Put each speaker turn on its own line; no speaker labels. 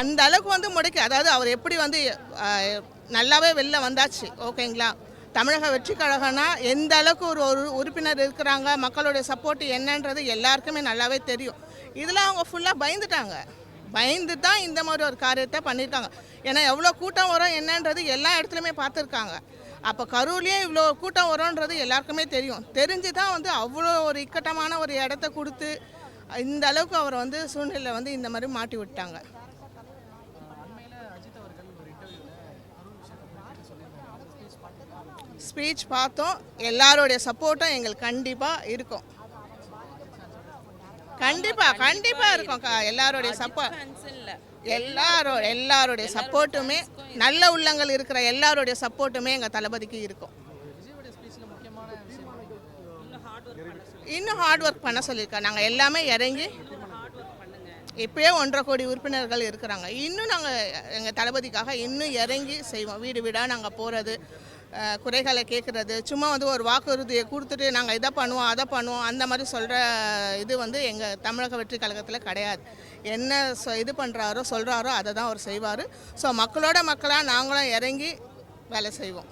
அந்த அளவுக்கு வந்து முடக்கி, அதாவது அவர் எப்படி வந்து நல்லாவே வெளில வந்தாச்சு. ஓகேங்களா? தமிழக வெற்றி கழகம்னா எந்த அளவுக்கு ஒரு ஒரு உறுப்பினர் இருக்கிறாங்க, மக்களுடைய சப்போர்ட் என்னன்றது எல்லாருக்குமே நல்லாவே தெரியும். இதில் அவங்க ஃபுல்லாக பயந்துட்டாங்க. பயந்து தான் இந்த மாதிரி ஒரு காரியத்தை பண்ணியிருக்காங்க. ஏன்னா எவ்வளோ கூட்டம் வரும் என்னன்றது எல்லா இடத்துலையுமே பார்த்துருக்காங்க. அப்போ கரூர்லேயே இவ்வளோ கூட்டம் வரும்ன்றது எல்லாருக்குமே தெரியும். தெரிஞ்சு தான் வந்து அவ்வளோ ஒரு இக்கட்டமான ஒரு இடத்த கொடுத்து இந்த அளவுக்கு அவரை வந்து சூழ்நிலை வந்து இந்த மாதிரி மாட்டி விட்டாங்க. ஸ்பீச் பார்த்தோம். எல்லாருடைய சப்போர்ட்டும் எங்களுக்கு கண்டிப்பாக இருக்கும். கண்டிப்பாக இருக்கும். எல்லாருடைய எல்லாருடைய சப்போர்ட்டுமே, நல்ல உள்ளங்கள் இருக்கிற எல்லாருடைய சப்போர்ட்டுமே எங்கள் தளபதிக்கு இருக்கும். இன்னும் ஹார்ட் ஒர்க் பண்ண சொல்லியிருக்கோம். நாங்கள் எல்லாமே இறங்கி, இப்போயே 1.5 கோடி உறுப்பினர்கள் இருக்கிறாங்க. இன்னும் நாங்கள் எங்கள் தளபதிக்காக இன்னும் இறங்கி செய்வோம். வீடு வீடாக நாங்கள் போகிறது, குறைகளை கேட்குறது, சும்மா வந்து ஒரு வாக்குறுதியை கொடுத்துட்டு நாங்கள் இதை பண்ணுவோம் அதை பண்ணுவோம் அந்த மாதிரி சொல்கிற இது வந்து எங்கள் தமிழக வெற்றி கழகத்தில் கிடையாது. என்ன இது பண்ணுறாரோ சொல்கிறாரோ அதை தான் அவர் செய்வார். ஸோ மக்களாக நாங்களும் இறங்கி வேலை செய்வோம்.